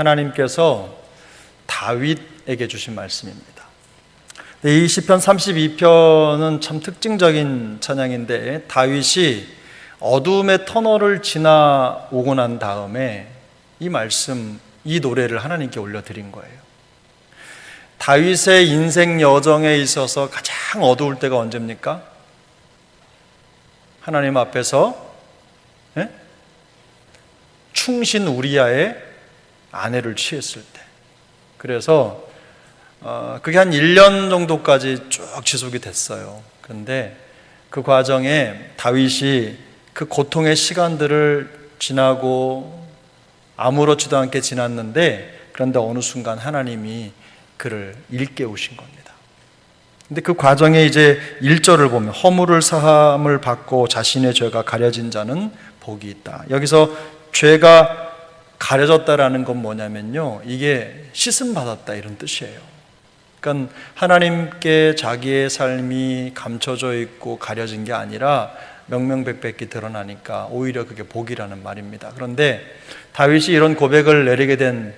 하나님께서 다윗에게 주신 말씀입니다. 이 시편 32편은 참 특징적인 찬양인데, 다윗이 어둠의 터널을 지나오고 난 다음에 이 말씀, 이 노래를 하나님께 올려드린 거예요. 다윗의 인생 여정에 있어서 가장 어두울 때가 언제입니까? 하나님 앞에서 충신 우리야의 아내를 취했을 때. 그래서 그게 한 1년 정도까지 쭉 지속이 됐어요. 그런데 그 과정에 다윗이 그 고통의 시간들을 지나고 아무렇지도 않게 지났는데, 그런데 어느 순간 하나님이 그를 일깨우신 겁니다. 근데 그 과정에 이제 1절을 보면, 허물을 사함을 받고 자신의 죄가 가려진 자는 복이 있다. 여기서 죄가 가려졌다라는 건 뭐냐면요, 이게 씻음 받았다 이런 뜻이에요. 그러니까 하나님께 자기의 삶이 감춰져 있고 가려진 게 아니라 명명백백히 드러나니까 오히려 그게 복이라는 말입니다. 그런데 다윗이 이런 고백을 내리게 된,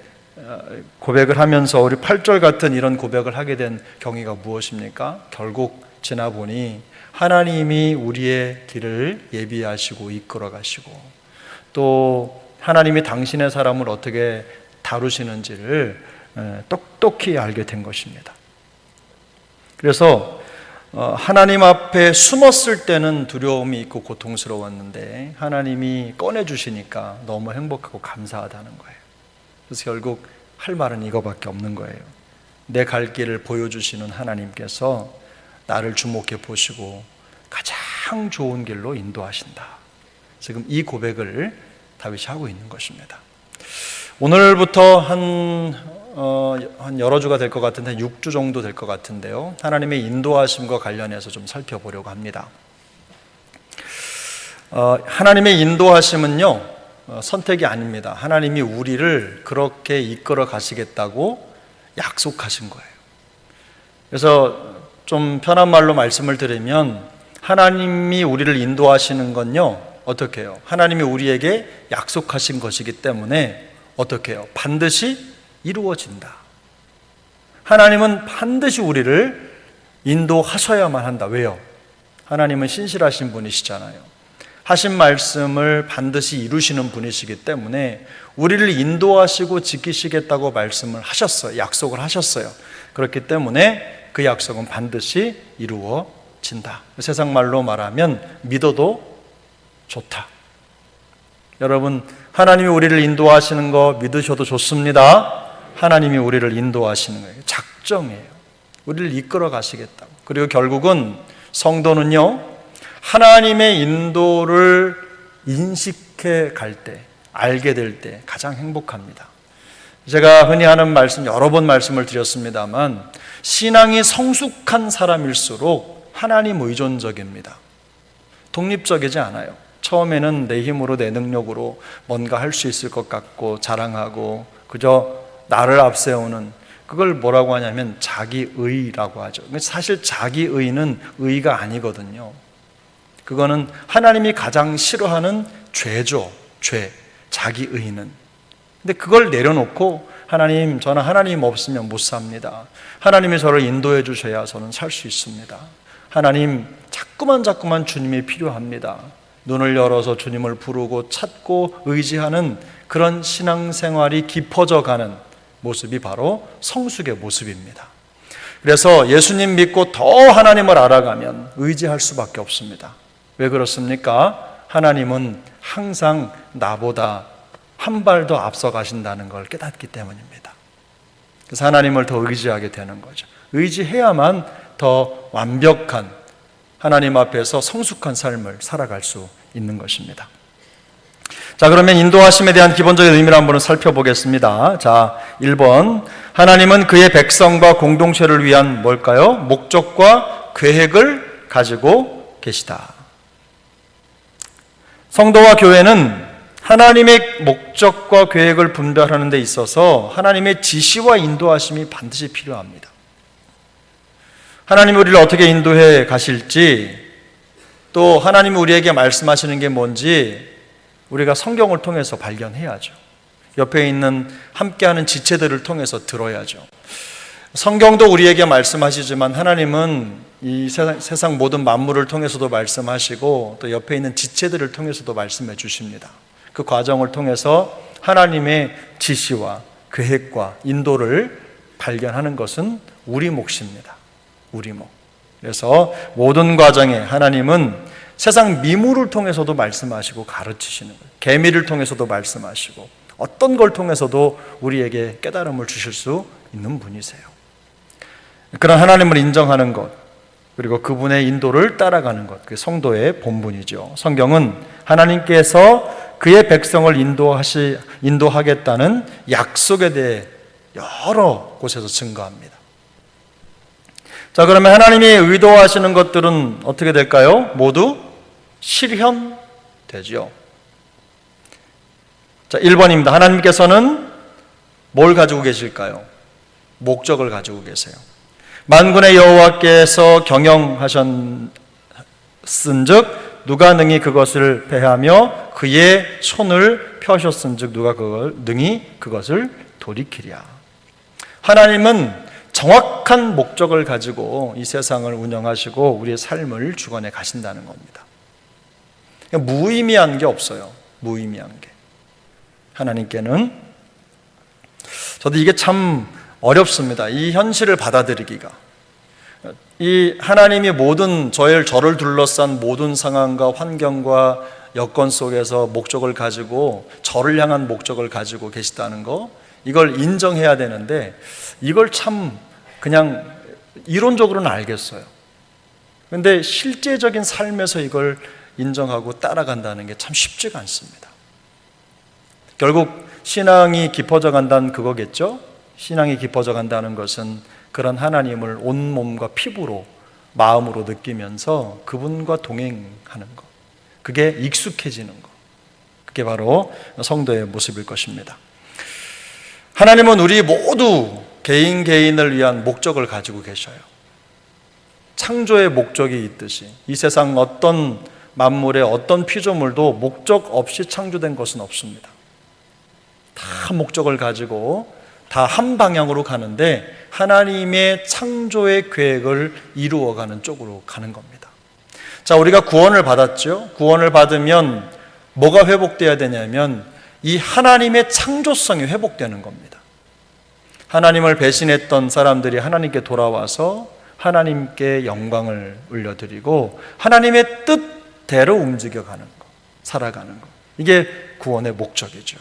고백을 하면서 우리 8절 같은 이런 고백을 하게 된 경위가 무엇입니까? 결국 지나보니 하나님이 우리의 길을 예비하시고 이끌어 가시고, 또 하나님이 당신의 사람을 어떻게 다루시는지를 똑똑히 알게 된 것입니다. 그래서 하나님 앞에 숨었을 때는 두려움이 있고 고통스러웠는데, 하나님이 꺼내주시니까 너무 행복하고 감사하다는 거예요. 그래서 결국 할 말은 이거밖에 없는 거예요. 내 갈 길을 보여주시는 하나님께서 나를 주목해 보시고 가장 좋은 길로 인도하신다. 지금 이 고백을 다윗이 하고 있는 것입니다. 오늘부터 한 여러 주가 될 것 같은데, 6주 정도 될 것 같은데요, 하나님의 인도하심과 관련해서 좀 살펴보려고 합니다. 하나님의 인도하심은요, 선택이 아닙니다. 하나님이 우리를 그렇게 이끌어 가시겠다고 약속하신 거예요. 그래서 좀 편한 말로 말씀을 드리면, 하나님이 우리를 인도하시는 건요, 어떻게 해요? 하나님이 우리에게 약속하신 것이기 때문에 어떻게 해요? 반드시 이루어진다. 하나님은 반드시 우리를 인도하셔야만 한다. 왜요? 하나님은 신실하신 분이시잖아요. 하신 말씀을 반드시 이루시는 분이시기 때문에 우리를 인도하시고 지키시겠다고 말씀을 하셨어요. 약속을 하셨어요. 그렇기 때문에 그 약속은 반드시 이루어진다. 세상 말로 말하면 믿어도 좋다. 여러분, 하나님이 우리를 인도하시는 거 믿으셔도 좋습니다. 하나님이 우리를 인도하시는 거예요. 작정이에요. 우리를 이끌어 가시겠다고. 그리고 결국은 성도는요, 하나님의 인도를 인식해 갈 때, 알게 될 때 가장 행복합니다. 제가 흔히 하는 말씀, 여러 번 말씀을 드렸습니다만, 신앙이 성숙한 사람일수록 하나님 의존적입니다. 독립적이지 않아요. 처음에는 내 힘으로, 내 능력으로 뭔가 할 수 있을 것 같고 자랑하고 나를 앞세우는, 그걸 뭐라고 하냐면 자기의라고 하죠. 사실 자기의는 의가 아니거든요. 그거는 하나님이 가장 싫어하는 죄죠. 죄, 자기의는. 근데 그걸 내려놓고, 하나님, 저는 하나님 없으면 못 삽니다. 하나님이 저를 인도해 주셔야 저는 살 수 있습니다. 하나님, 자꾸만 주님이 필요합니다. 눈을 열어서 주님을 부르고 찾고 의지하는 그런 신앙생활이 깊어져 가는 모습이 바로 성숙의 모습입니다. 그래서 예수님 믿고 더 하나님을 알아가면 의지할 수밖에 없습니다. 왜 그렇습니까? 하나님은 항상 나보다 한 발 더 앞서 가신다는 걸 깨닫기 때문입니다. 그래서 하나님을 더 의지하게 되는 거죠. 의지해야만 더 완벽한, 하나님 앞에서 성숙한 삶을 살아갈 수 있는 것입니다. 자, 그러면 인도하심에 대한 기본적인 의미를 한번 살펴보겠습니다. 자, 1번, 하나님은 그의 백성과 공동체를 위한 뭘까요? 목적과 계획을 가지고 계시다. 성도와 교회는 하나님의 목적과 계획을 분별하는 데 있어서 하나님의 지시와 인도하심이 반드시 필요합니다. 하나님이 우리를 어떻게 인도해 가실지, 또 하나님이 우리에게 말씀하시는 게 뭔지 우리가 성경을 통해서 발견해야죠. 옆에 있는 함께하는 지체들을 통해서 들어야죠. 성경도 우리에게 말씀하시지만 하나님은 이 세상 모든 만물을 통해서도 말씀하시고 또 옆에 있는 지체들을 통해서도 말씀해 주십니다. 그 과정을 통해서 하나님의 지시와 계획과 인도를 발견하는 것은 우리 몫입니다. 우리 몫. 그래서 모든 과정에 하나님은 세상 미물을 통해서도 말씀하시고 가르치시는 거예요. 개미를 통해서도 말씀하시고 어떤 걸 통해서도 우리에게 깨달음을 주실 수 있는 분이세요. 그런 하나님을 인정하는 것, 그리고 그분의 인도를 따라가는 것, 그게 성도의 본분이죠. 성경은 하나님께서 그의 백성을 인도하겠다는 약속에 대해 여러 곳에서 증거합니다. 자, 그러면 하나님이 의도하시는 것들은 어떻게 될까요? 모두 실현되죠. 자, 1번입니다. 하나님께서는 뭘 가지고 계실까요? 목적을 가지고 계세요. 만군의 여호와께서 경영하셨은즉 누가 능히 그것을 패하며 그의 손을 펴셨은즉 누가 능히 그것을 돌이키랴. 하나님은 정확한 목적을 가지고 이 세상을 운영하시고 우리의 삶을 주관해 가신다는 겁니다. 무의미한 게 없어요. 무의미한 게. 하나님께는 저도 이게 참 어렵습니다. 이 현실을 받아들이기가. 이 하나님이 모든 저를 둘러싼 모든 상황과 환경과 여건 속에서 목적을 가지고 저를 향한 목적을 가지고 계시다는 거, 이걸 인정해야 되는데 이걸 참 그냥 이론적으로는 알겠어요. 그런데 실제적인 삶에서 이걸 인정하고 따라간다는 게 참 쉽지가 않습니다. 결국 신앙이 깊어져 간다는 그거겠죠? 신앙이 깊어져 간다는 것은 그런 하나님을 온몸과 피부로, 마음으로 느끼면서 그분과 동행하는 것, 그게 익숙해지는 것, 그게 바로 성도의 모습일 것입니다. 하나님은 우리 모두 개인을 위한 목적을 가지고 계셔요. 창조의 목적이 있듯이 이 세상 어떤 만물의 어떤 피조물도 목적 없이 창조된 것은 없습니다. 다 목적을 가지고 다 한 방향으로 가는데 하나님의 창조의 계획을 이루어가는 쪽으로 가는 겁니다. 자, 우리가 구원을 받았죠. 구원을 받으면 뭐가 회복되어야 되냐면 이 하나님의 창조성이 회복되는 겁니다. 하나님을 배신했던 사람들이 하나님께 돌아와서 하나님께 영광을 올려드리고 하나님의 뜻대로 움직여가는 것, 살아가는 것, 이게 구원의 목적이죠.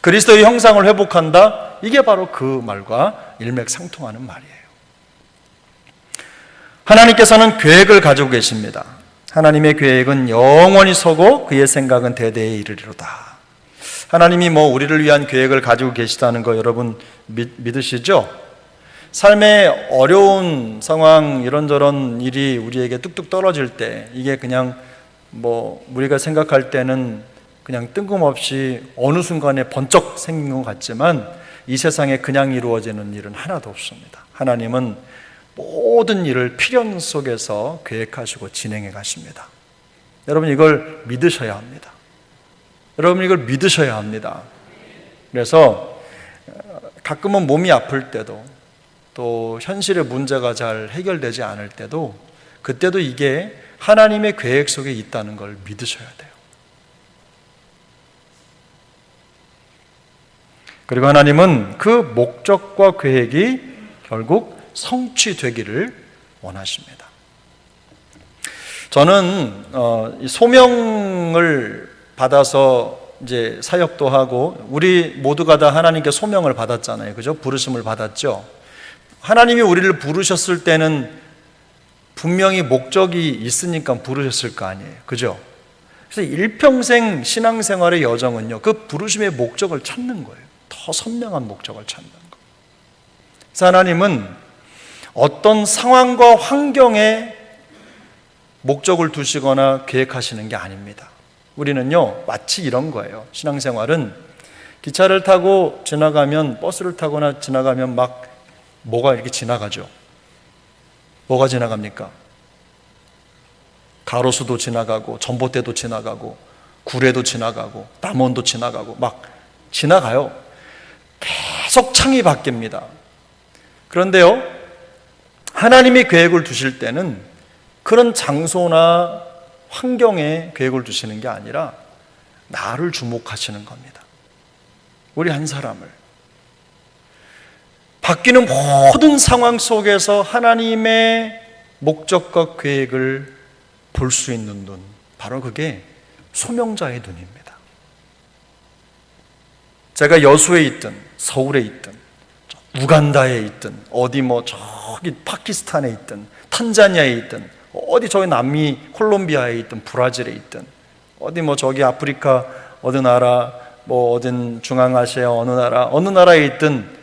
그리스도의 형상을 회복한다, 이게 바로 그 말과 일맥상통하는 말이에요. 하나님께서는 계획을 가지고 계십니다. 하나님의 계획은 영원히 서고 그의 생각은 대대에 이르리로다. 하나님이 우리를 위한 계획을 가지고 계시다는 거 여러분 믿으시죠? 삶의 어려운 상황, 이런저런 일이 우리에게 뚝뚝 떨어질 때 이게 그냥 우리가 생각할 때는 그냥 뜬금없이 어느 순간에 번쩍 생긴 것 같지만 이 세상에 그냥 이루어지는 일은 하나도 없습니다. 하나님은 모든 일을 필연 속에서 계획하시고 진행해 가십니다. 여러분 이걸 믿으셔야 합니다. 여러분 이걸 믿으셔야 합니다. 그래서 가끔은 몸이 아플 때도 또 현실의 문제가 잘 해결되지 않을 때도 그때도 이게 하나님의 계획 속에 있다는 걸 믿으셔야 돼요. 그리고 하나님은 그 목적과 계획이 결국 성취되기를 원하십니다. 저는 소명을 받아서 이제 사역도 하고 우리 모두가 다 하나님께 소명을 받았잖아요. 그죠? 부르심을 받았죠. 하나님이 우리를 부르셨을 때는 분명히 목적이 있으니까 부르셨을 거 아니에요. 그죠? 그래서 일평생 신앙생활의 여정은요, 그 부르심의 목적을 찾는 거예요. 더 선명한 목적을 찾는 거. 그래서 하나님은 어떤 상황과 환경에 목적을 두시거나 계획하시는 게 아닙니다. 우리는요, 마치 이런 거예요. 신앙생활은 기차를 타고 지나가면, 버스를 타거나 지나가면 막 뭐가 이렇게 지나가죠. 뭐가 지나갑니까? 가로수도 지나가고 전봇대도 지나가고 구례도 지나가고 남원도 지나가고 막 지나가요. 계속 창이 바뀝니다. 그런데요, 하나님이 계획을 두실 때는 그런 장소나 환경에 계획을 두시는 게 아니라 나를 주목하시는 겁니다. 우리 한 사람을. 바뀌는 모든 상황 속에서 하나님의 목적과 계획을 볼 수 있는 눈, 바로 그게 소명자의 눈입니다. 제가 여수에 있든 서울에 있든 우간다에 있든 어디 저기 파키스탄에 있든 탄자니아에 있든 어디 저기 남미 콜롬비아에 있든 브라질에 있든 어디 저기 아프리카 어느 나라 어딘 중앙아시아 어느 나라에 있든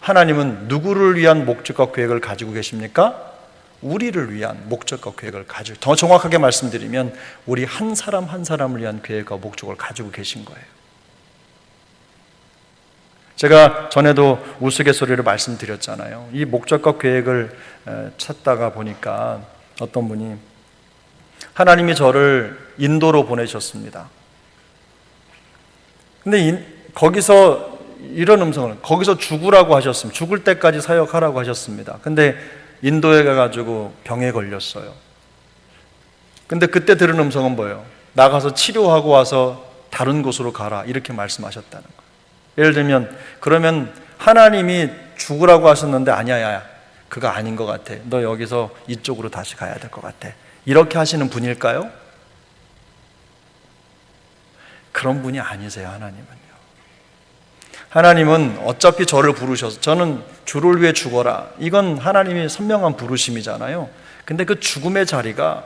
하나님은 누구를 위한 목적과 계획을 가지고 계십니까? 우리를 위한 목적과 계획을 가지고, 더 정확하게 말씀드리면 우리 한 사람 한 사람을 위한 계획과 목적을 가지고 계신 거예요. 제가 전에도 우스갯소리를 말씀드렸잖아요. 이 목적과 계획을 찾다가 보니까 어떤 분이 하나님이 저를 인도로 보내셨습니다. 근데 거기서 이런 음성을, 거기서 죽으라고 하셨습니다. 죽을 때까지 사역하라고 하셨습니다. 근데 인도에 가가지고 병에 걸렸어요. 근데 그때 들은 음성은 뭐예요? 나가서 치료하고 와서 다른 곳으로 가라, 이렇게 말씀하셨다는 거예요. 예를 들면, 그러면 하나님이 죽으라고 하셨는데 아니야, 그거 아닌 것 같아, 너 여기서 이쪽으로 다시 가야 될 것 같아, 이렇게 하시는 분일까요? 그런 분이 아니세요. 하나님은 어차피 저를 부르셔서, 저는 주를 위해 죽어라, 이건 하나님의 선명한 부르심이잖아요. 근데 그 죽음의 자리가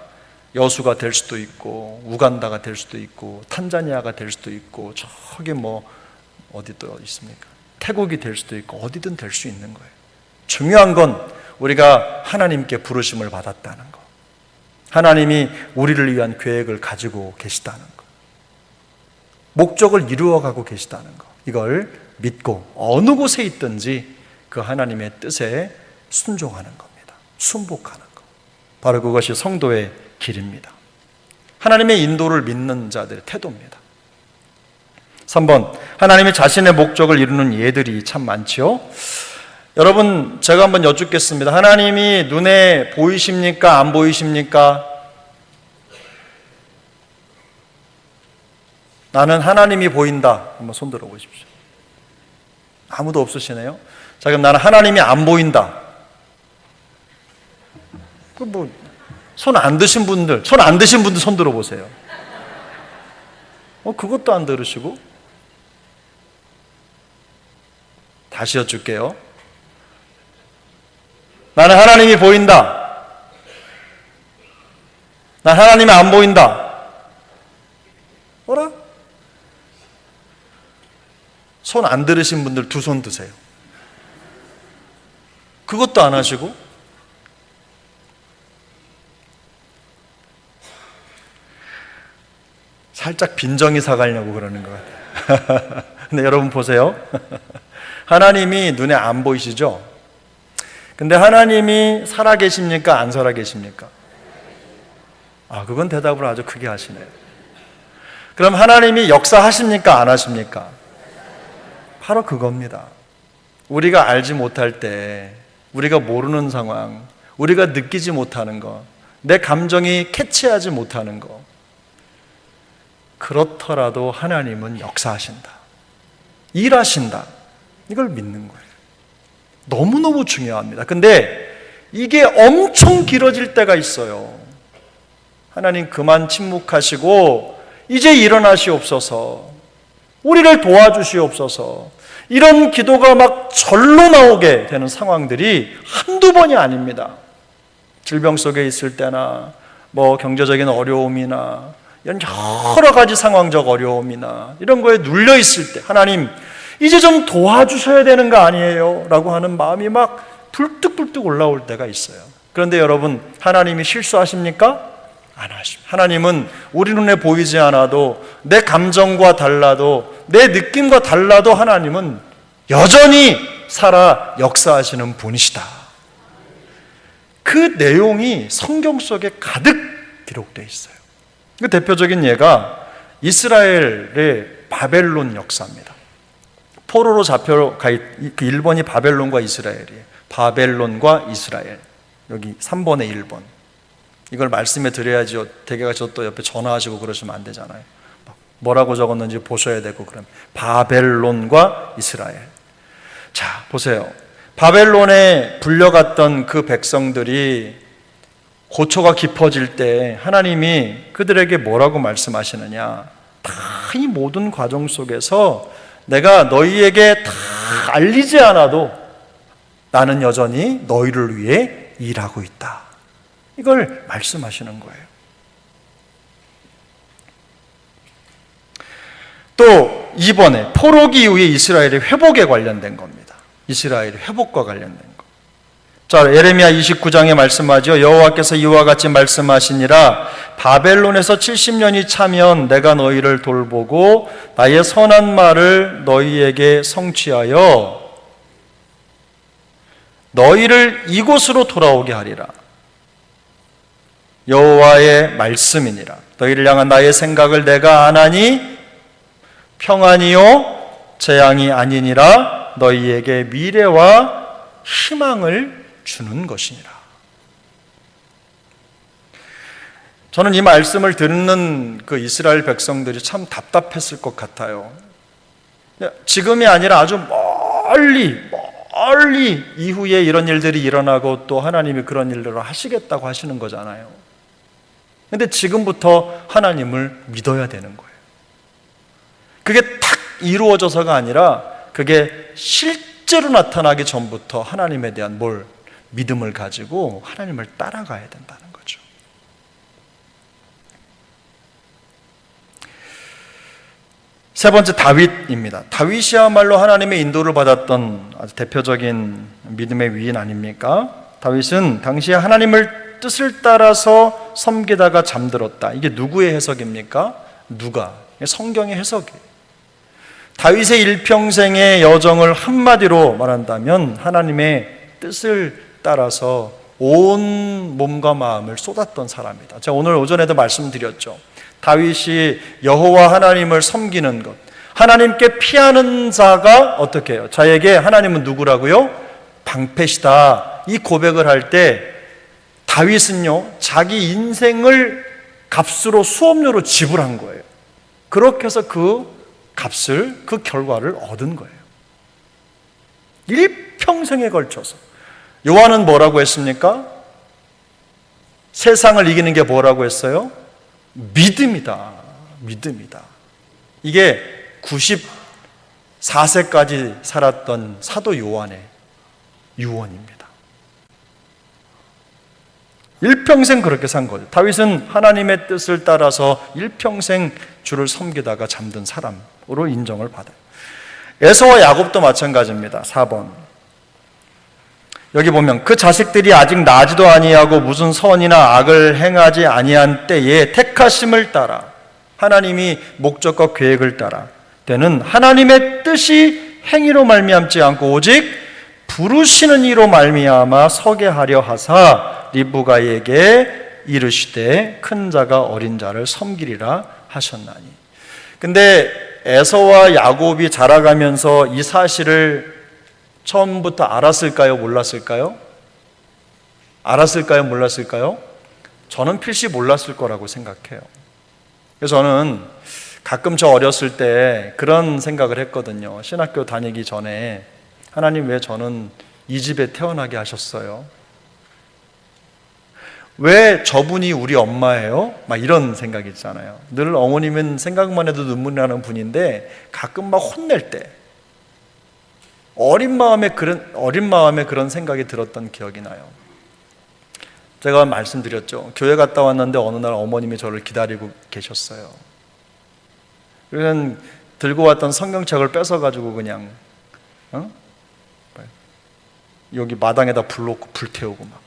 여수가 될 수도 있고 우간다가 될 수도 있고 탄자니아가 될 수도 있고 저기 어디 또 있습니까? 태국이 될 수도 있고 어디든 될 수 있는 거예요. 중요한 건 우리가 하나님께 부르심을 받았다는 거, 하나님이 우리를 위한 계획을 가지고 계시다는 거, 목적을 이루어가고 계시다는 거, 이걸 믿고 어느 곳에 있든지 그 하나님의 뜻에 순종하는 겁니다. 순복하는 거, 바로 그것이 성도의 길입니다. 하나님의 인도를 믿는 자들의 태도입니다. 3번, 하나님이 자신의 목적을 이루는 예들이 참 많지요. 여러분, 제가 한번 여쭙겠습니다. 하나님이 눈에 보이십니까? 안 보이십니까? 나는 하나님이 보인다. 한번 손 들어 보십시오. 아무도 없으시네요. 자, 그럼 나는 하나님이 안 보인다. 손 안 드신 분들 손 들어 보세요. 그것도 안 들으시고. 다시 여쭐게요. 나는 하나님이 보인다. 난 하나님이 안 보인다. 뭐라? 손 안 들으신 분들 두 손 드세요. 그것도 안 하시고. 살짝 빈정이 사가려고 그러는 것 같아요. 근데 여러분 보세요. 하나님이 눈에 안 보이시죠? 근데 하나님이 살아계십니까? 안 살아계십니까? 그건 대답을 아주 크게 하시네요. 그럼 하나님이 역사하십니까? 안 하십니까? 바로 그겁니다. 우리가 알지 못할 때, 우리가 모르는 상황, 우리가 느끼지 못하는 거, 내 감정이 캐치하지 못하는 거, 그렇더라도 하나님은 역사하신다, 일하신다, 이걸 믿는 거예요. 너무너무 중요합니다. 근데 이게 엄청 길어질 때가 있어요. 하나님 그만 침묵하시고 이제 일어나시옵소서, 우리를 도와주시옵소서, 이런 기도가 막 절로 나오게 되는 상황들이 한두 번이 아닙니다. 질병 속에 있을 때나 경제적인 어려움이나 이런 여러 가지 상황적 어려움이나 이런 거에 눌려 있을 때 하나님 이제 좀 도와주셔야 되는 거 아니에요? 라고 하는 마음이 막 불뚝불뚝 올라올 때가 있어요. 그런데 여러분, 하나님이 실수하십니까? 안 하십니다. 하나님은 우리 눈에 보이지 않아도, 내 감정과 달라도, 내 느낌과 달라도 하나님은 여전히 살아 역사하시는 분이시다. 그 내용이 성경 속에 가득 기록되어 있어요. 그 대표적인 예가 이스라엘의 바벨론 역사입니다. 포로로 잡혀가 그 1번이 바벨론과 이스라엘이에요. 바벨론과 이스라엘. 여기 3번에 1번. 이걸 말씀해 드려야죠. 대개가 저 또 옆에 전화하시고 그러시면 안 되잖아요. 뭐라고 적었는지 보셔야 되고. 그럼 바벨론과 이스라엘. 자, 보세요. 바벨론에 불려갔던 그 백성들이 고초가 깊어질 때 하나님이 그들에게 뭐라고 말씀하시느냐? 다 이 모든 과정 속에서 내가 너희에게 다 알리지 않아도 나는 여전히 너희를 위해 일하고 있다. 이걸 말씀하시는 거예요. 또 이번에 포로기 이후에 이스라엘의 회복에 관련된 겁니다. 이스라엘의 회복과 관련된 것. 자, 예레미야 29장에 말씀하죠. 여호와께서 이와 같이 말씀하시니라. 바벨론에서 70년이 차면 내가 너희를 돌보고 나의 선한 말을 너희에게 성취하여 너희를 이곳으로 돌아오게 하리라. 여호와의 말씀이니라. 너희를 향한 나의 생각을 내가 아나니 평안이요 재앙이 아니니라. 너희에게 미래와 희망을 주는 것이니라. 저는 이 말씀을 듣는 그 이스라엘 백성들이 참 답답했을 것 같아요. 지금이 아니라 아주 멀리 이후에 이런 일들이 일어나고 또 하나님이 그런 일들을 하시겠다고 하시는 거잖아요. 근데 지금부터 하나님을 믿어야 되는 거예요. 그게 탁 이루어져서가 아니라 그게 실제로 나타나기 전부터 하나님에 대한 믿음을 가지고 하나님을 따라가야 된다는 거죠. 세 번째, 다윗입니다. 다윗이야말로 하나님의 인도를 받았던 아주 대표적인 믿음의 위인 아닙니까? 다윗은 당시에 하나님을 뜻을 따라서 섬기다가 잠들었다. 이게 누구의 해석입니까? 누가? 성경의 해석이에요. 다윗의 일평생의 여정을 한마디로 말한다면 하나님의 뜻을 따라서 온 몸과 마음을 쏟았던 사람이다. 제가 오늘 오전에도 말씀드렸죠. 다윗이 여호와 하나님을 섬기는 것, 하나님께 피하는 자가 어떻게 해요? 자에게 하나님은 누구라고요? 방패시다. 이 고백을 할 때 다윗은요, 자기 인생을 값으로 수업료로 지불한 거예요. 그렇게 해서 그 값을, 그 결과를 얻은 거예요. 일평생에 걸쳐서. 요한은 뭐라고 했습니까? 세상을 이기는 게 뭐라고 했어요? 믿음이다. 믿음이다. 이게 94세까지 살았던 사도 요한의 유언입니다. 일평생 그렇게 산 거죠. 다윗은 하나님의 뜻을 따라서 일평생 주를 섬기다가 잠든 사람으로 인정을 받아요. 에서와 야곱도 마찬가지입니다. 4번. 여기 보면 그 자식들이 아직 나지도 아니하고 무슨 선이나 악을 행하지 아니한 때에 택하심을 따라 하나님이 목적과 계획을 따라 때는 하나님의 뜻이 행위로 말미암지 않고 오직 부르시는 이로 말미암아 서게 하려 하사 리브가에게 이르시되 큰 자가 어린 자를 섬기리라 하셨나니. 근데 에서와 야곱이 자라가면서 이 사실을 처음부터 알았을까요? 몰랐을까요? 알았을까요? 몰랐을까요? 저는 필시 몰랐을 거라고 생각해요. 그래서 저는 가끔 저 어렸을 때 그런 생각을 했거든요. 신학교 다니기 전에 하나님 왜 저는 이 집에 태어나게 하셨어요? 왜 저분이 우리 엄마예요? 막 이런 생각 있잖아요. 늘 어머님은 생각만 해도 눈물이 나는 분인데 가끔 막 혼낼 때 어린 마음에 그런 생각이 들었던 기억이 나요. 제가 말씀드렸죠. 교회 갔다 왔는데 어느 날 어머님이 저를 기다리고 계셨어요. 그래서 들고 왔던 성경책을 뺏어가지고 그냥 여기 마당에다 불 놓고 불태우고 막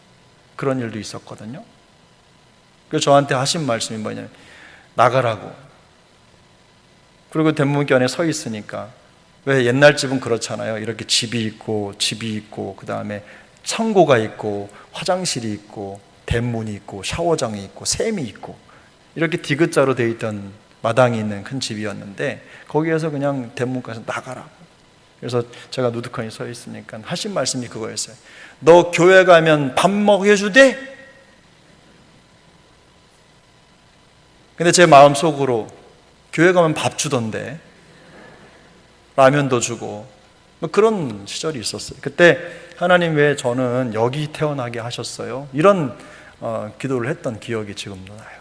그런 일도 있었거든요. 그래서 저한테 하신 말씀이 뭐냐면 나가라고. 그리고 대문견에 서 있으니까 왜 옛날 집은 그렇잖아요. 이렇게 집이 있고 그 다음에 창고가 있고 화장실이 있고 대문이 있고 샤워장이 있고 샘이 있고 이렇게 디귿자로 되어 있던 마당이 있는 큰 집이었는데 거기에서 그냥 대문까지 나가라고. 그래서 제가 누드컨이 서 있으니까 하신 말씀이 그거였어요. 너 교회 가면 밥 먹여주대? 근데 제 마음속으로 교회 가면 밥 주던데, 라면도 주고 뭐 그런 시절이 있었어요. 그때 하나님 왜 저는 여기 태어나게 하셨어요? 이런 기도를 했던 기억이 지금도 나요.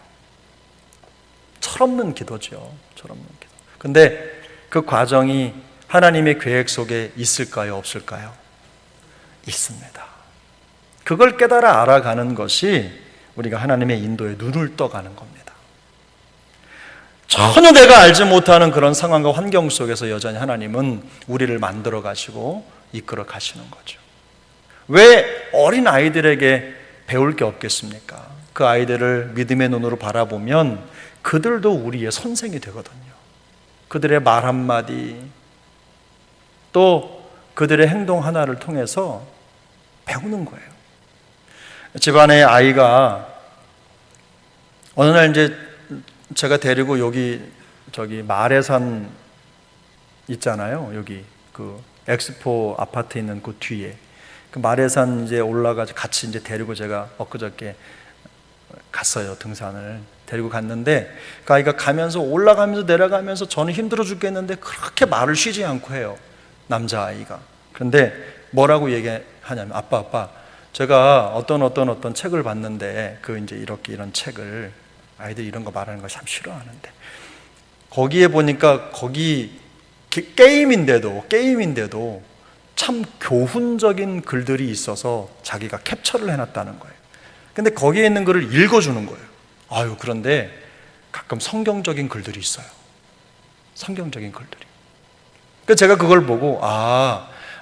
철없는 기도죠. 철없는 기도. 근데 그 과정이 하나님의 계획 속에 있을까요? 없을까요? 있습니다. 그걸 깨달아 알아가는 것이 우리가 하나님의 인도에 눈을 떠가는 겁니다. 전혀 내가 알지 못하는 그런 상황과 환경 속에서 여전히 하나님은 우리를 만들어 가시고 이끌어 가시는 거죠. 왜 어린 아이들에게 배울 게 없겠습니까? 그 아이들을 믿음의 눈으로 바라보면 그들도 우리의 선생이 되거든요. 그들의 말 한마디, 또 그들의 행동 하나를 통해서 배우는 거예요. 집안의 아이가 어느 날 이제 제가 데리고 저기 마레산 있잖아요. 여기 그 엑스포 아파트 있는 그 뒤에 그 마레산 이제 올라가서 같이 이제 데리고 제가 엊그저께 갔어요. 등산을 데리고 갔는데 그 아이가 가면서 올라가면서 내려가면서 저는 힘들어 죽겠는데 그렇게 말을 쉬지 않고 해요. 남자아이가. 그런데 뭐라고 얘기하냐면 아빠 제가 어떤 책을 봤는데 그 이제 이런 책을 아이들이 이런 거 말하는 거 참 싫어하는데 거기에 보니까 거기 게임인데도 참 교훈적인 글들이 있어서 자기가 캡처를 해놨다는 거예요. 근데 거기에 있는 글을 읽어주는 거예요. 그런데 가끔 성경적인 글들이 있어요. 성경적인 글들이. 그러니까 제가 그걸 보고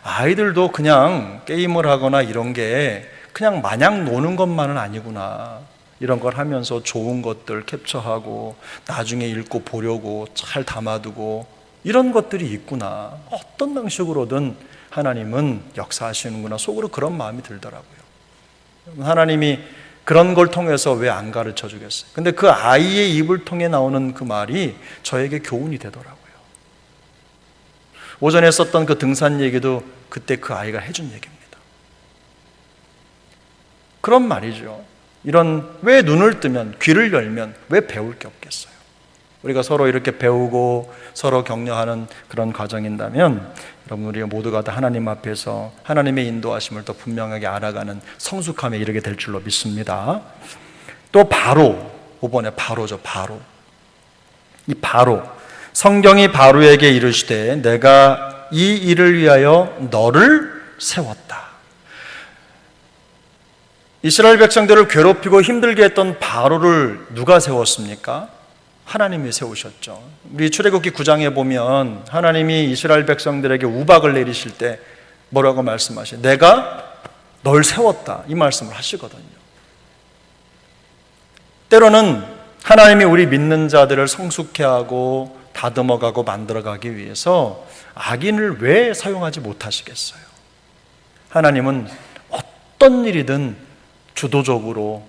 아이들도 그냥 게임을 하거나 이런 게 그냥 마냥 노는 것만은 아니구나. 이런 걸 하면서 좋은 것들 캡처하고 나중에 읽고 보려고 잘 담아두고 이런 것들이 있구나. 어떤 방식으로든 하나님은 역사하시는구나. 속으로 그런 마음이 들더라고요. 하나님이 그런 걸 통해서 왜 안 가르쳐 주겠어요? 근데 그 아이의 입을 통해 나오는 그 말이 저에게 교훈이 되더라고요. 오전에 썼던 그 등산 얘기도 그때 그 아이가 해준 얘기입니다. 그런 말이죠. 왜 눈을 뜨면, 귀를 열면 왜 배울 게 없겠어요? 우리가 서로 이렇게 배우고 서로 격려하는 그런 과정인다면 여러분 우리 모두가 다 하나님 앞에서 하나님의 인도하심을 더 분명하게 알아가는 성숙함에 이르게 될 줄로 믿습니다. 또 바로 5번에 바로죠. 이 바로 성경이 바로에게 이르시되 내가 이 일을 위하여 너를 세웠다. 이스라엘 백성들을 괴롭히고 힘들게 했던 바로를 누가 세웠습니까? 하나님이 세우셨죠. 우리 출애굽기 9장에 보면 하나님이 이스라엘 백성들에게 우박을 내리실 때 뭐라고 말씀하셔요? 내가 널 세웠다. 이 말씀을 하시거든요. 때로는 하나님이 우리 믿는 자들을 성숙해 하고 다듬어가고 만들어가기 위해서 악인을 왜 사용하지 못하시겠어요? 하나님은 어떤 일이든 주도적으로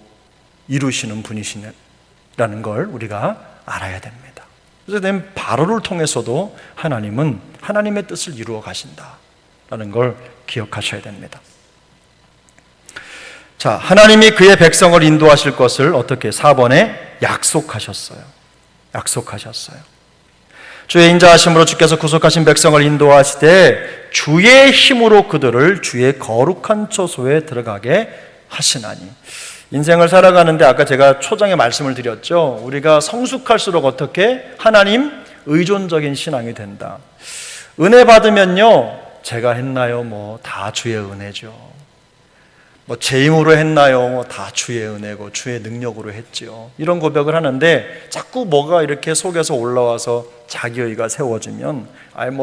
이루시는 분이시라는 걸 우리가 알아야 됩니다. 그래서 바로를 통해서도 하나님은 하나님의 뜻을 이루어 가신다라는 걸 기억하셔야 됩니다. 자, 하나님이 그의 백성을 인도하실 것을 어떻게 4번에 약속하셨어요. 주의 인자하심으로 주께서 구속하신 백성을 인도하시되 주의 힘으로 그들을 주의 거룩한 처소에 들어가게 하시나니. 인생을 살아가는데 아까 제가 초장에 말씀을 드렸죠. 우리가 성숙할수록 어떻게 하나님 의존적인 신앙이 된다. 은혜 받으면요, 제가 했나요? 다 주의 은혜죠. 제 힘으로 했나요? 다 주의 은혜고 주의 능력으로 했죠. 이런 고백을 하는데 자꾸 뭐가 이렇게 속에서 올라와서 자기의가 세워지면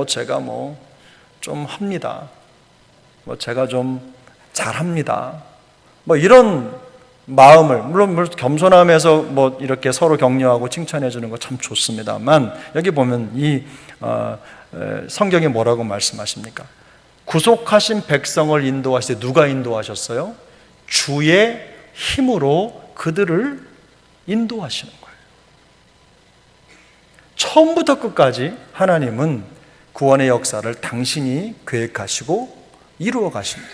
제가 좀 합니다. 제가 좀 잘합니다. 이런 마음을, 물론 겸손함에서 이렇게 서로 격려하고 칭찬해 주는 거 참 좋습니다만 여기 보면 이 성경이 뭐라고 말씀하십니까? 구속하신 백성을 인도하실 때 누가 인도하셨어요? 주의 힘으로 그들을 인도하시는 거예요. 처음부터 끝까지 하나님은 구원의 역사를 당신이 계획하시고 이루어 가십니다.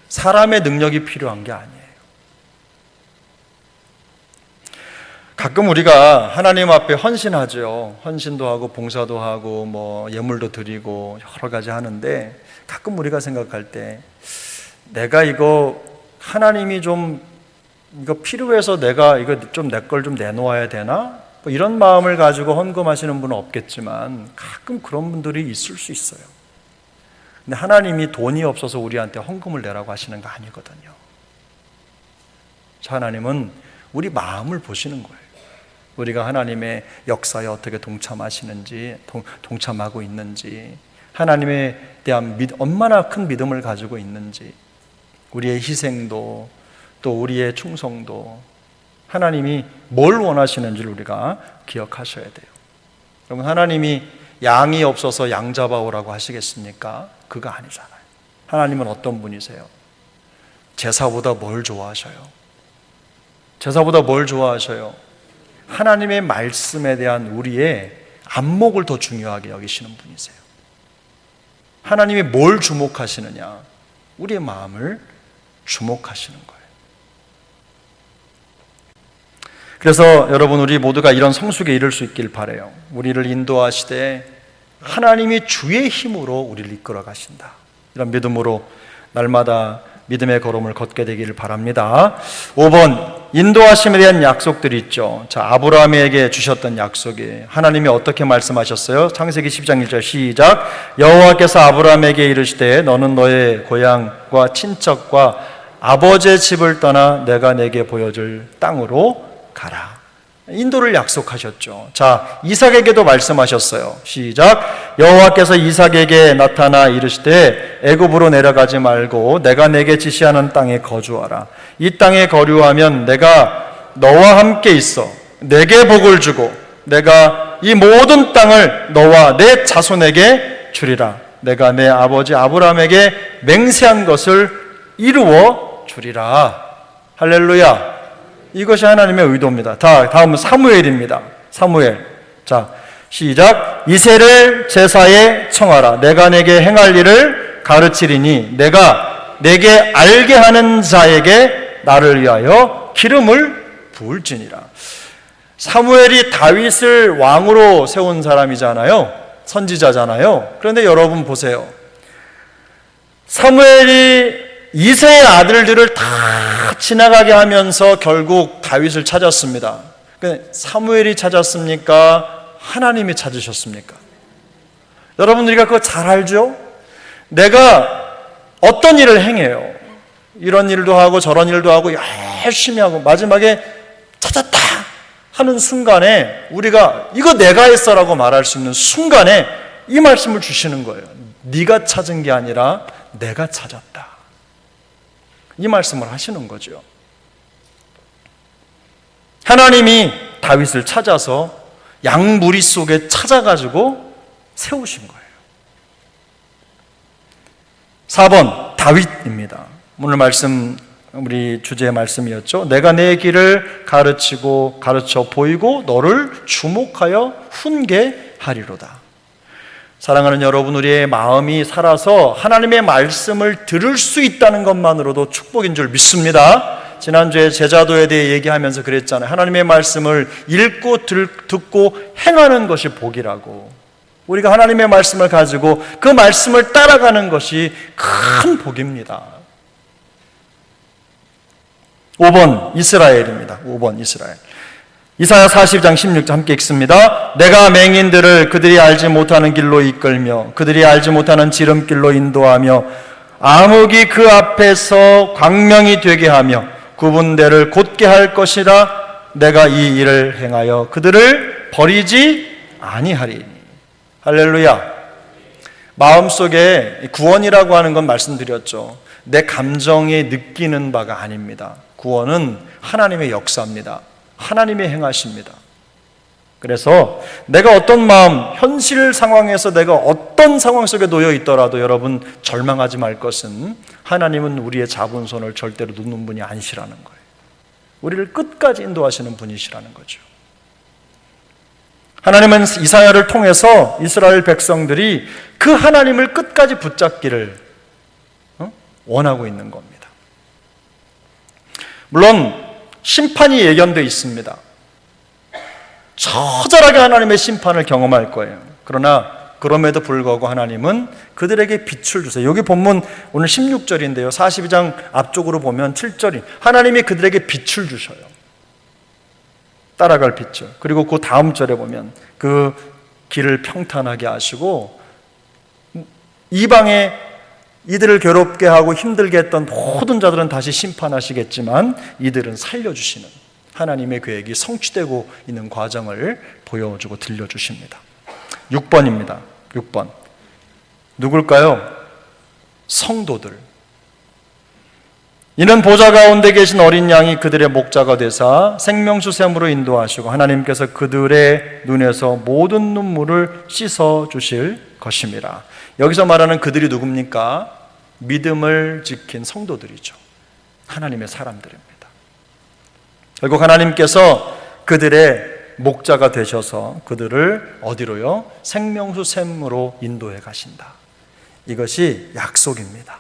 사람의 능력이 필요한 게 아니에요. 가끔 우리가 하나님 앞에 헌신하죠. 헌신도 하고 봉사도 하고 뭐 예물도 드리고 여러 가지 하는데, 가끔 우리가 생각할 때 내가 이거 하나님이 좀 이거 필요해서 내가 이거 좀 내 걸 좀 내놓아야 되나? 뭐 이런 마음을 가지고 헌금하시는 분은 없겠지만 가끔 그런 분들이 있을 수 있어요. 근데 하나님이 돈이 없어서 우리한테 헌금을 내라고 하시는 거 아니거든요. 하나님은 우리 마음을 보시는 거예요. 우리가 하나님의 역사에 어떻게 동참하시는지, 동참하고 있는지, 하나님에 대한 얼마나 큰 믿음을 가지고 있는지, 우리의 희생도 또 우리의 충성도, 하나님이 뭘 원하시는지를 우리가 기억하셔야 돼요. 여러분, 하나님이 양이 없어서 양 잡아오라고 하시겠습니까? 그거 아니잖아요. 하나님은 어떤 분이세요? 제사보다 뭘 좋아하셔요? 제사보다 뭘 좋아하셔요? 하나님의 말씀에 대한 우리의 안목을 더 중요하게 여기시는 분이세요. 하나님이 뭘 주목하시느냐? 우리의 마음을 주목하시는 거예요. 그래서 여러분, 우리 모두가 이런 성숙에 이를 수 있길 바라요. 우리를 인도하시되 하나님이 주의 힘으로 우리를 이끌어 가신다. 이런 믿음으로 날마다 믿음의 걸음을 걷게 되기를 바랍니다. 5번, 인도하심에 대한 약속들이 있죠. 자, 아브라함에게 주셨던 약속이 하나님이 어떻게 말씀하셨어요? 창세기 10장 1절 시작. 여호와께서 아브라함에게 이르시되 너는 너의 고향과 친척과 아버지의 집을 떠나 내가 내게 보여줄 땅으로 가라. 인도를 약속하셨죠. 자, 이삭에게도 말씀하셨어요. 시작. 여호와께서 이삭에게 나타나 이르시되 애굽으로 내려가지 말고 내가 내게 지시하는 땅에 거주하라. 이 땅에 거류하면 내가 너와 함께 있어 내게 복을 주고 내가 이 모든 땅을 너와 내 자손에게 주리라. 내가 내 아버지 아브라함에게 맹세한 것을 이루어 주리라. 할렐루야. 이것이 하나님의 의도입니다. 다음은 사무엘입니다. 사무엘. 자, 시작. 이새를 제사에 청하라. 내가 내게 행할 일을 가르치리니 내가 내게 알게 하는 자에게 나를 위하여 기름을 부을지니라. 사무엘이 다윗을 왕으로 세운 사람이잖아요. 선지자잖아요. 그런데 여러분 보세요. 사무엘이 이새의 아들들을 다 지나가게 하면서 결국 다윗을 찾았습니다. 사무엘이 찾았습니까? 하나님이 찾으셨습니까? 여러분, 우리가 그거 잘 알죠? 내가 어떤 일을 행해요. 이런 일도 하고 저런 일도 하고 열심히 하고 마지막에 찾았다 하는 순간에 우리가 이거 내가 했어라고 말할 수 있는 순간에 이 말씀을 주시는 거예요. 네가 찾은 게 아니라 내가 찾았다. 이 말씀을 하시는 거죠. 하나님이 다윗을 찾아서 양무리 속에 찾아가지고 세우신 거예요. 4번, 다윗입니다. 오늘 말씀, 우리 주제의 말씀이었죠. 내가 내 길을 가르치고 가르쳐 보이고 너를 주목하여 훈계하리로다. 사랑하는 여러분, 우리의 마음이 살아서 하나님의 말씀을 들을 수 있다는 것만으로도 축복인 줄 믿습니다. 지난주에 제자도에 대해 얘기하면서 그랬잖아요. 하나님의 말씀을 읽고 듣고 행하는 것이 복이라고. 우리가 하나님의 말씀을 가지고 그 말씀을 따라가는 것이 큰 복입니다. 5번 이스라엘입니다. 5번 이스라엘. 이사야 40장 16절 함께 읽습니다. 내가 맹인들을 그들이 알지 못하는 길로 이끌며 그들이 알지 못하는 지름길로 인도하며 암흑이 그 앞에서 광명이 되게 하며 구분대를 곧게 할 것이라. 내가 이 일을 행하여 그들을 버리지 아니하리니. 할렐루야. 마음속에 구원이라고 하는 건 말씀드렸죠. 내 감정에 느끼는 바가 아닙니다. 구원은 하나님의 역사입니다. 하나님의 행하십니다. 그래서 내가 어떤 마음, 현실 상황에서 내가 어떤 상황 속에 놓여 있더라도 여러분 절망하지 말 것은 하나님은 우리의 잡은 손을 절대로 놓는 분이 아니시라는 거예요. 우리를 끝까지 인도하시는 분이시라는 거죠. 하나님은 이사야를 통해서 이스라엘 백성들이 그 하나님을 끝까지 붙잡기를 원하고 있는 겁니다. 물론 심판이 예견되어 있습니다. 처절하게 하나님의 심판을 경험할 거예요. 그러나 그럼에도 불구하고 하나님은 그들에게 빛을 주세요. 여기 본문 오늘 16절인데요. 42장 앞쪽으로 보면 7절이 하나님이 그들에게 빛을 주셔요. 따라갈 빛을. 그리고 그 다음 절에 보면 그 길을 평탄하게 하시고 이방에 이들을 괴롭게 하고 힘들게 했던 모든 자들은 다시 심판하시겠지만 이들은 살려주시는 하나님의 계획이 성취되고 있는 과정을 보여주고 들려주십니다. 6번입니다. 6번. 누굴까요? 성도들. 이는 보좌 가운데 계신 어린 양이 그들의 목자가 되사 생명수 샘으로 인도하시고 하나님께서 그들의 눈에서 모든 눈물을 씻어 주실 것입니다. 여기서 말하는 그들이 누굽니까? 믿음을 지킨 성도들이죠. 하나님의 사람들입니다. 결국 하나님께서 그들의 목자가 되셔서 그들을 어디로요? 생명수 샘으로 인도해 가신다. 이것이 약속입니다.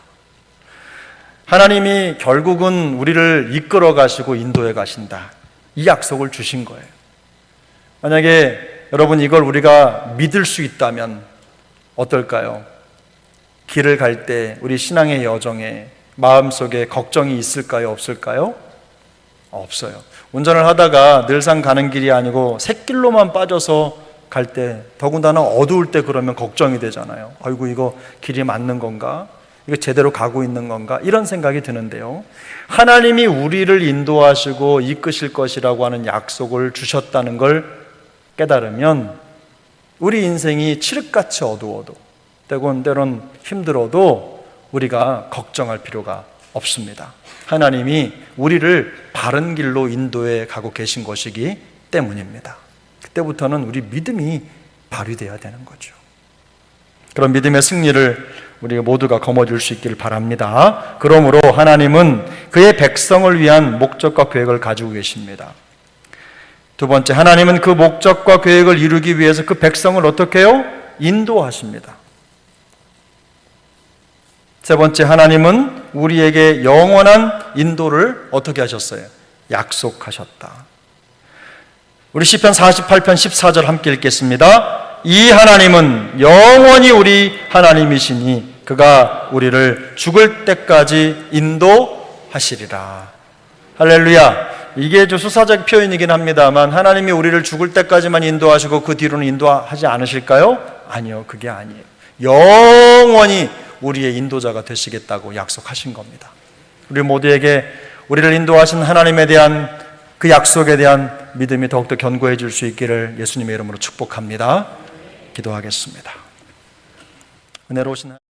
하나님이 결국은 우리를 이끌어 가시고 인도해 가신다. 이 약속을 주신 거예요. 만약에 여러분 이걸 우리가 믿을 수 있다면 어떨까요? 길을 갈 때 우리 신앙의 여정에 마음속에 걱정이 있을까요? 없을까요? 없어요. 운전을 하다가 늘상 가는 길이 아니고 샛길로만 빠져서 갈 때, 더군다나 어두울 때 그러면 걱정이 되잖아요. 아이고 이거 길이 맞는 건가? 이거 제대로 가고 있는 건가? 이런 생각이 드는데요. 하나님이 우리를 인도하시고 이끄실 것이라고 하는 약속을 주셨다는 걸 깨달으면 우리 인생이 칠흑같이 어두워도 때론 힘들어도 우리가 걱정할 필요가 없습니다. 하나님이 우리를 바른 길로 인도해 가고 계신 것이기 때문입니다. 그때부터는 우리 믿음이 발휘되어야 되는 거죠. 그런 믿음의 승리를 우리 모두가 거머쥘 수 있기를 바랍니다. 그러므로 하나님은 그의 백성을 위한 목적과 계획을 가지고 계십니다. 두 번째, 하나님은 그 목적과 계획을 이루기 위해서 그 백성을 어떻게 해요? 인도하십니다. 세 번째, 하나님은 우리에게 영원한 인도를 어떻게 하셨어요? 약속하셨다. 우리 시편 48편 14절 함께 읽겠습니다. 이 하나님은 영원히 우리 하나님이시니 그가 우리를 죽을 때까지 인도하시리라. 할렐루야. 이게 좀 수사적 표현이긴 합니다만 하나님이 우리를 죽을 때까지만 인도하시고 그 뒤로는 인도하지 않으실까요? 아니요, 그게 아니에요. 영원히 우리의 인도자가 되시겠다고 약속하신 겁니다. 우리 모두에게 우리를 인도하신 하나님에 대한 그 약속에 대한 믿음이 더욱더 견고해질 수 있기를 예수님의 이름으로 축복합니다. 기도하겠습니다. 은혜로우신